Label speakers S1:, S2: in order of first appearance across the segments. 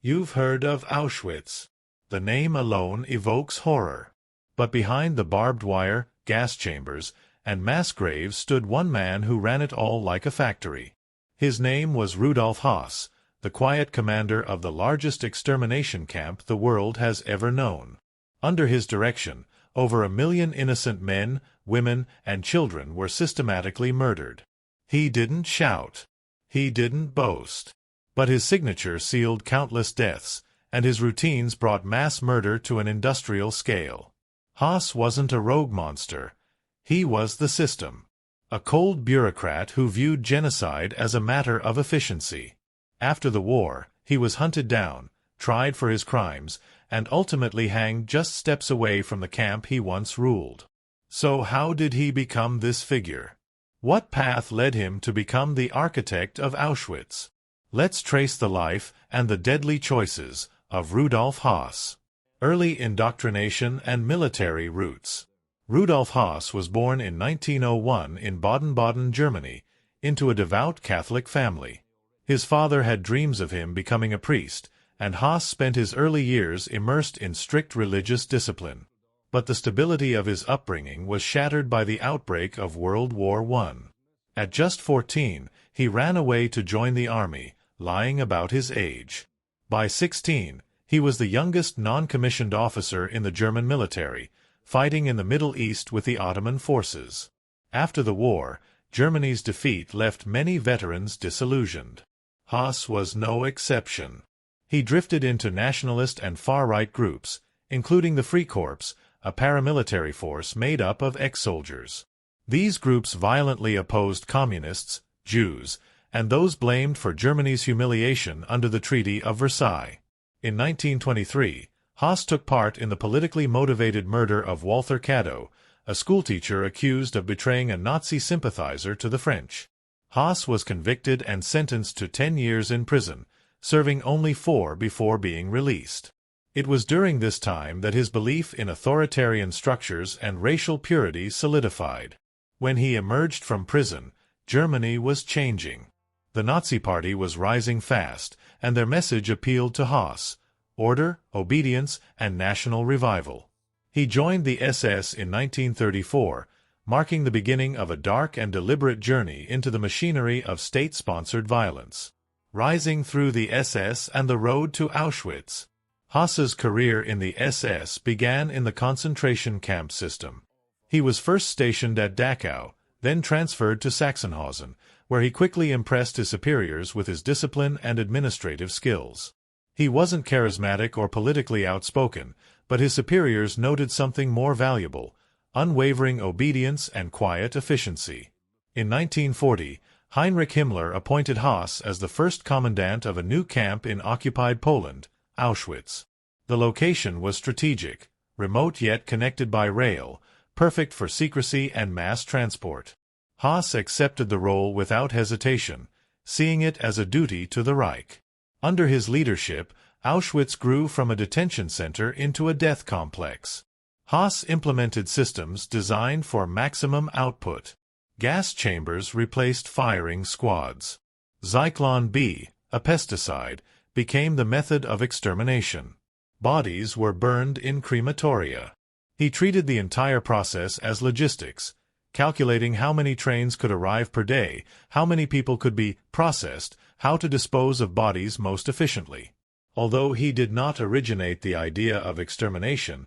S1: You've heard of Auschwitz. The name alone evokes horror. But behind the barbed wire, gas chambers, and mass graves stood one man who ran it all like a factory. His name was Rudolf Höss, the quiet commander of the largest extermination camp the world has ever known. Under his direction, over 1 million innocent men, women, and children were systematically murdered. He didn't shout. He didn't boast. But his signature sealed countless deaths, and his routines brought mass murder to an industrial scale. Höss wasn't a rogue monster. He was the system. A cold bureaucrat who viewed genocide as a matter of efficiency. After the war, he was hunted down, tried for his crimes, and ultimately hanged just steps away from the camp he once ruled. So how did he become this figure? What path led him to become the architect of Auschwitz? Let's trace the life and the deadly choices of Rudolf Höss. Early indoctrination and military roots. Rudolf Höss was born in 1901 in Baden-Baden, Germany, into a devout Catholic family. His father had dreams of him becoming a priest, and Höss spent his early years immersed in strict religious discipline. But the stability of his upbringing was shattered by the outbreak of World War I. At just 14, he ran away to join the army, lying about his age. By 16, he was the youngest non-commissioned officer in the German military, fighting in the Middle East with the Ottoman forces. After the war, Germany's defeat left many veterans disillusioned. Höss was no exception. He drifted into nationalist and far-right groups, including the Freikorps, a paramilitary force made up of ex-soldiers. These groups violently opposed communists, Jews, and those blamed for Germany's humiliation under the Treaty of Versailles. In 1923, Höss took part in the politically motivated murder of Walter Caddo, a schoolteacher accused of betraying a Nazi sympathizer to the French. Höss was convicted and sentenced to 10 years in prison, serving only 4 before being released. It was during this time that his belief in authoritarian structures and racial purity solidified. When he emerged from prison, Germany was changing. The Nazi Party was rising fast, and their message appealed to Höss: order, obedience, and national revival. He joined the SS in 1934, marking the beginning of a dark and deliberate journey into the machinery of state-sponsored violence. Rising through the SS and the road to Auschwitz. Höss's career in the SS began in the concentration camp system. He was first stationed at Dachau, then transferred to Sachsenhausen, where he quickly impressed his superiors with his discipline and administrative skills. He wasn't charismatic or politically outspoken, but his superiors noted something more valuable: unwavering obedience and quiet efficiency. In 1940, Heinrich Himmler appointed Höss as the first commandant of a new camp in occupied Poland, Auschwitz. The location was strategic, remote yet connected by rail, perfect for secrecy and mass transport. Höss accepted the role without hesitation, seeing it as a duty to the Reich. Under his leadership, Auschwitz grew from a detention center into a death complex. Höss implemented systems designed for maximum output. Gas chambers replaced firing squads. Zyklon B, a pesticide, became the method of extermination. Bodies were burned in crematoria. He treated the entire process as logistics, calculating how many trains could arrive per day, how many people could be processed, how to dispose of bodies most efficiently. Although he did not originate the idea of extermination,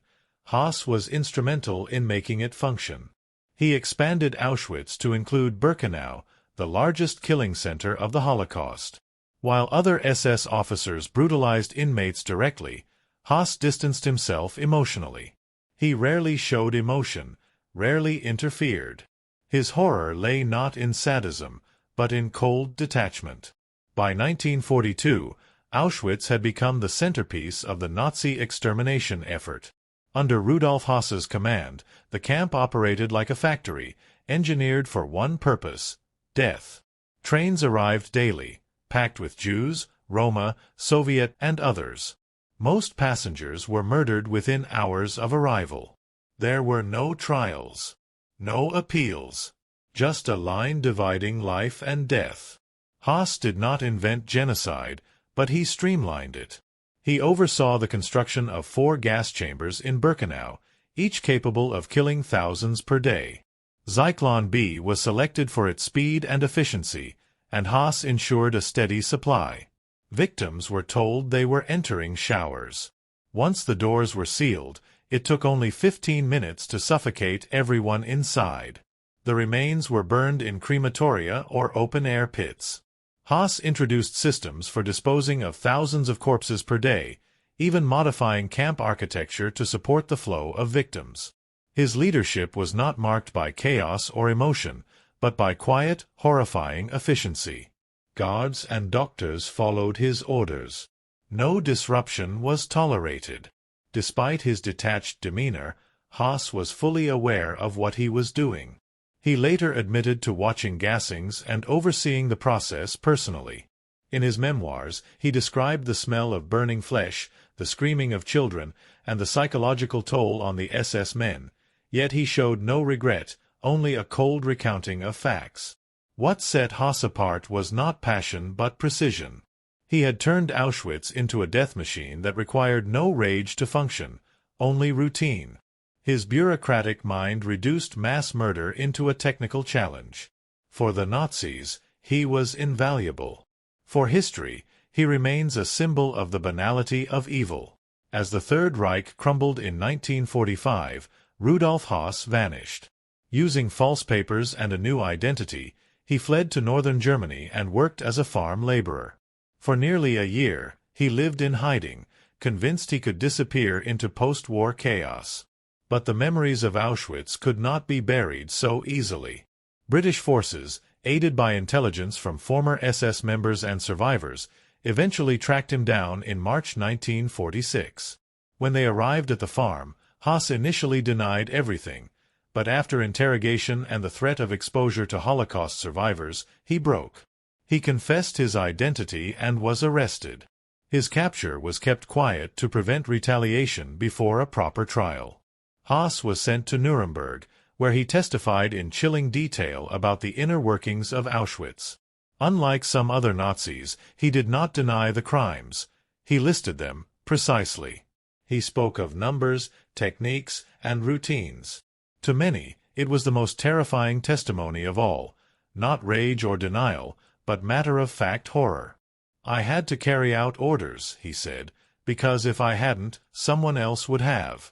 S1: Höss was instrumental in making it function. He expanded Auschwitz to include Birkenau, the largest killing center of the Holocaust. While other SS officers brutalized inmates directly, Höss distanced himself emotionally. He rarely showed emotion, rarely interfered. His horror lay not in sadism, but in cold detachment. By 1942, Auschwitz had become the centerpiece of the Nazi extermination effort. Under Rudolf Höss's command, the camp operated like a factory, engineered for one purpose: death. Trains arrived daily, packed with Jews, Roma, Soviet, and others. Most passengers were murdered within hours of arrival. There were no trials, no appeals, just a line dividing life and death. Höss did not invent genocide, but he streamlined it. He oversaw the construction of 4 gas chambers in Birkenau, each capable of killing thousands per day. Zyklon B was selected for its speed and efficiency, and Höss ensured a steady supply. Victims were told they were entering showers. Once the doors were sealed, it took only 15 minutes to suffocate everyone inside. The remains were burned in crematoria or open-air pits. Höss introduced systems for disposing of thousands of corpses per day, even modifying camp architecture to support the flow of victims. His leadership was not marked by chaos or emotion, but by quiet, horrifying efficiency. Guards and doctors followed his orders. No disruption was tolerated. Despite his detached demeanor, Höss was fully aware of what he was doing. He later admitted to watching gassings and overseeing the process personally. In his memoirs, he described the smell of burning flesh, the screaming of children, and the psychological toll on the SS men, yet he showed no regret, only a cold recounting of facts. What set Höss apart was not passion but precision. He had turned Auschwitz into a death machine that required no rage to function, only routine. His bureaucratic mind reduced mass murder into a technical challenge. For the Nazis, he was invaluable. For history, he remains a symbol of the banality of evil. As the Third Reich crumbled in 1945, Rudolf Höss vanished. Using false papers and a new identity, he fled to northern Germany and worked as a farm laborer. For nearly a year, he lived in hiding, convinced he could disappear into post-war chaos. But the memories of Auschwitz could not be buried so easily. British forces, aided by intelligence from former SS members and survivors, eventually tracked him down in March 1946. When they arrived at the farm, Höss initially denied everything, but after interrogation and the threat of exposure to Holocaust survivors, he broke. He confessed his identity and was arrested. His capture was kept quiet to prevent retaliation before a proper trial. Höss was sent to Nuremberg, where he testified in chilling detail about the inner workings of Auschwitz. Unlike some other Nazis, he did not deny the crimes. He listed them precisely. He spoke of numbers, techniques, and routines. To many, it was the most terrifying testimony of all, not rage or denial, but matter-of-fact horror. "I had to carry out orders," he said, "because if I hadn't, someone else would have."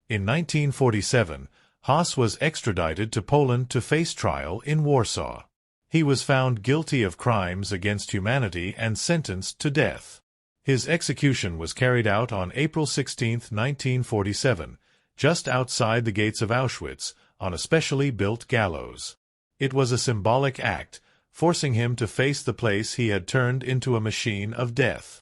S1: In 1947, Höss was extradited to Poland to face trial in Warsaw. He was found guilty of crimes against humanity and sentenced to death. His execution was carried out on April 16, 1947, just outside the gates of Auschwitz, on a specially built gallows. It was a symbolic act, forcing him to face the place he had turned into a machine of death.